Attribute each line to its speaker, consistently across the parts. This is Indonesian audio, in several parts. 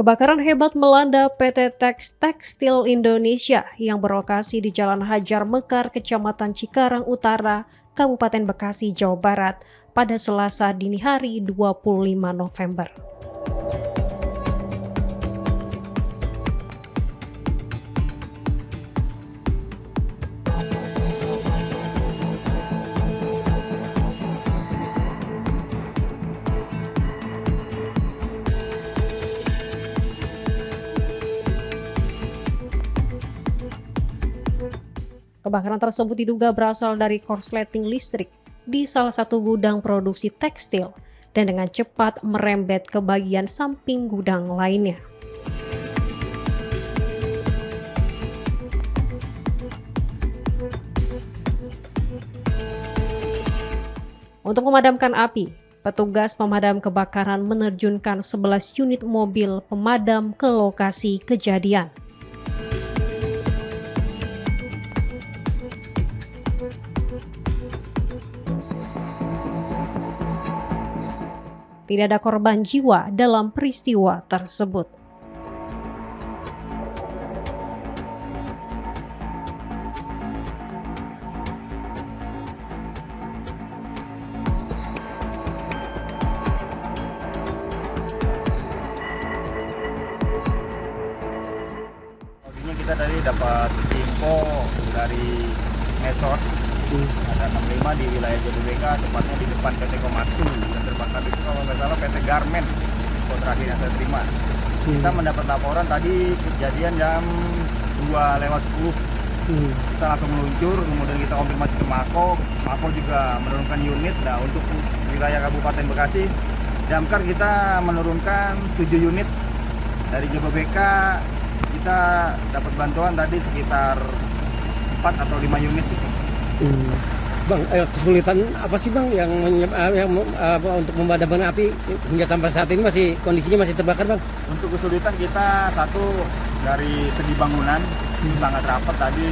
Speaker 1: Kebakaran hebat melanda PT Tekstil Indonesia yang berlokasi di Jalan Hajar Mekar, Kecamatan Cikarang Utara, Kabupaten Bekasi, Jawa Barat pada Selasa dini hari 25 November. Kebakaran tersebut diduga berasal dari korsleting listrik di salah satu gudang produksi tekstil dan dengan cepat merembet ke bagian samping gudang lainnya. Untuk memadamkan api, petugas pemadam kebakaran menerjunkan 11 unit mobil pemadam ke lokasi kejadian. Tidak ada korban jiwa dalam peristiwa tersebut.
Speaker 2: Ini kita tadi dapat info dari medsos. Ada 65 di wilayah Jabodebeka, tepatnya di depan PT Komatsu, dan terbakar itu kalau nggak salah PT Garment. Info terakhir yang saya terima. Kita mendapat laporan tadi kejadian jam 2:10. Kita langsung meluncur, kemudian kita konfirmasi ke Mako. Mako juga menurunkan unit. Nah, untuk wilayah Kabupaten Bekasi, damkar kita menurunkan 7 unit. Dari Jabodebeka kita dapat bantuan tadi sekitar 4 atau 5 unit gitu.
Speaker 3: Bang, kesulitan apa sih Bang yang untuk memadamkan api hingga sampai saat ini kondisinya masih terbakar Bang?
Speaker 2: Untuk kesulitan kita satu dari segi bangunan sangat rapat tadi,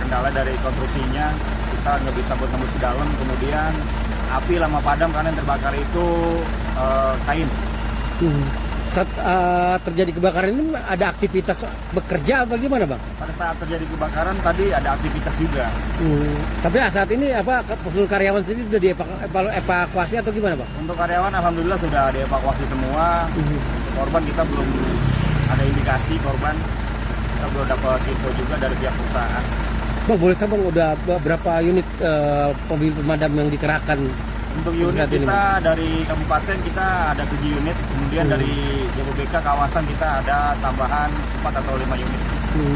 Speaker 2: kendala dari konstruksinya kita nggak bisa buat tembus ke dalam, kemudian api lama padam karena yang terbakar itu kain.
Speaker 3: Saat terjadi kebakaran ini ada aktivitas bekerja apa gimana Bang?
Speaker 2: Pada saat terjadi kebakaran tadi ada aktivitas juga.
Speaker 3: Tapi saat ini seluruh karyawan sendiri sudah dievakuasi atau gimana Bang?
Speaker 2: Untuk karyawan alhamdulillah sudah dievakuasi semua. Untuk korban kita belum ada indikasi korban. Kita belum dapat info juga dari pihak perusahaan.
Speaker 3: Bang, bolehkah Bang udah berapa unit mobil pemadam yang dikerahkan?
Speaker 2: Untuk unit kita dari kabupaten kita ada 7 unit, kemudian dari Jabodebeka kawasan kita ada tambahan 4 atau 5 unit.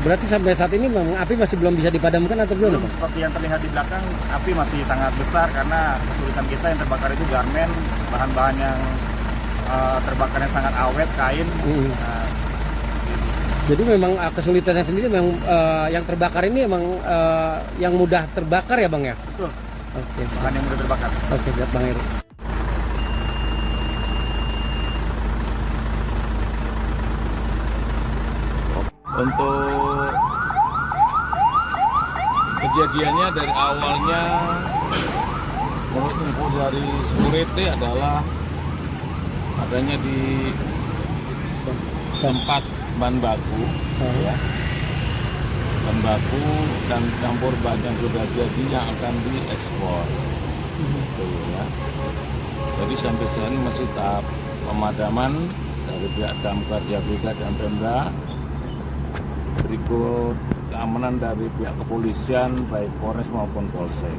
Speaker 3: Berarti sampai saat ini Bang, api masih belum bisa dipadamkan atau gimana Bang?
Speaker 2: Seperti yang terlihat di belakang, api masih sangat besar karena kesulitan kita yang terbakar itu garmen, bahan-bahan yang terbakarnya sangat awet, kain.
Speaker 3: Jadi memang kesulitannya sendiri memang yang terbakar ini memang yang mudah terbakar ya Bang ya?
Speaker 2: Betul.
Speaker 3: Oke,
Speaker 2: Bahan yang mudah terbakar.
Speaker 3: Oke, siap Bang Eri.
Speaker 4: Untuk kejadiannya dari awalnya menurut info dari security adalah adanya di tempat bahan baku, bahan baku dan campur bahan yang sudah jadi yang akan diekspor. Ya. Jadi sampai saat ini masih tahap pemadaman dari pihak damkar Jabodebeka dan Pemda. Berikut keamanan dari pihak kepolisian baik Polres maupun Polsek.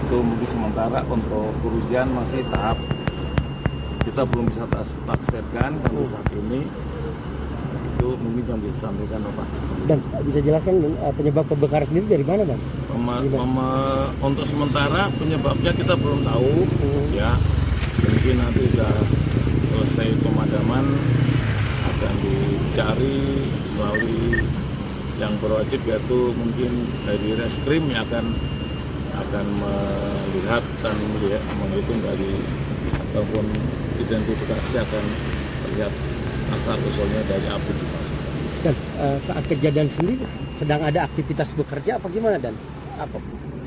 Speaker 4: Itu mungkin sementara. Untuk kerugian masih tahap kita belum bisa taksirkan sampai saat ini. Itu mungkin yang disampaikan Pak.
Speaker 3: Dan bisa jelaskan penyebab kebakaran sendiri dari mana Bang?
Speaker 4: Untuk sementara penyebabnya kita belum tahu. Ya, mungkin nanti sudah selesai pemadaman akan dicari melalui yang berwajib, yaitu mungkin dari reskrim yang akan melihat dan menghitung dari ataupun identifikasi akan terlihat asal usulnya dari api.
Speaker 3: Dan saat kejadian sendiri sedang ada aktivitas bekerja apa gimana Dan?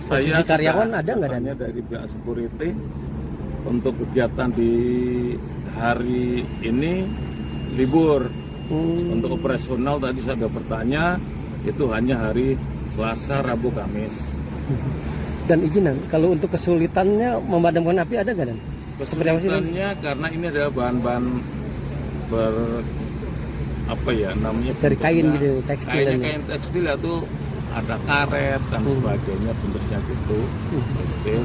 Speaker 3: Posisi karyawan ada nggak Dan?
Speaker 4: Dari pihak security untuk kegiatan di hari ini libur. Untuk operasional tadi saya sudah bertanya, itu hanya hari Selasa, Rabu, Kamis.
Speaker 3: Dan izinan, kalau untuk kesulitannya memadamkan api ada nggak Dan? Seperti apa sih, Dan?
Speaker 4: Kesulitannya karena ini adalah bahan-bahan namanya
Speaker 3: Dari kain
Speaker 4: bentuknya,
Speaker 3: gitu, tekstil
Speaker 4: kayaknya
Speaker 3: dan-
Speaker 4: kain tekstil atau ada karet dan sebagainya bentuknya gitu, tekstil,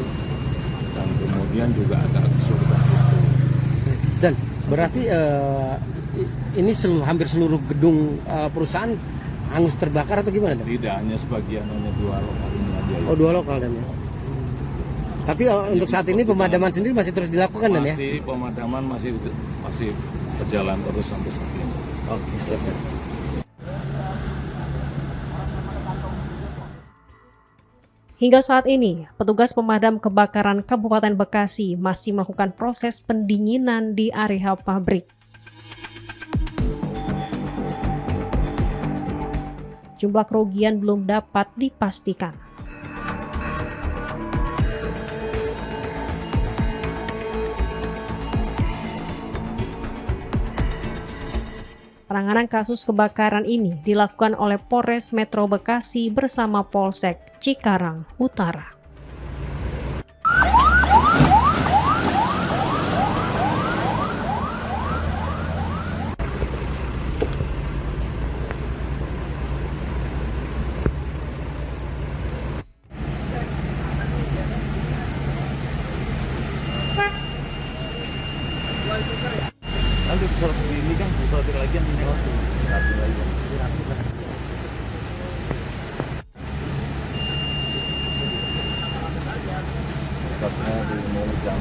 Speaker 4: dan kemudian juga ada kesulitan itu.
Speaker 3: Dan berarti ini hampir seluruh gedung perusahaan hangus terbakar atau gimana, Dan?
Speaker 4: Tidak hanya sebagian, hanya 2 lokal ini aja.
Speaker 3: Oh, 2 lokal, Dan ya. Tapi untuk saat ini pemadaman sendiri masih terus dilakukan, Dan ya?
Speaker 4: Masih pemadaman masih berjalan terus sampai saat ini.
Speaker 3: Oke, siap, Dan.
Speaker 1: Hingga saat ini, petugas pemadam kebakaran Kabupaten Bekasi masih melakukan proses pendinginan di area pabrik. Jumlah kerugian belum dapat dipastikan. Penanganan kasus kebakaran ini dilakukan oleh Polres Metro Bekasi bersama Polsek Cikarang Utara.
Speaker 4: Nanti pesawat ini kan pesawat lagi yang ini rapi lagi. Pesawatnya di mulai jam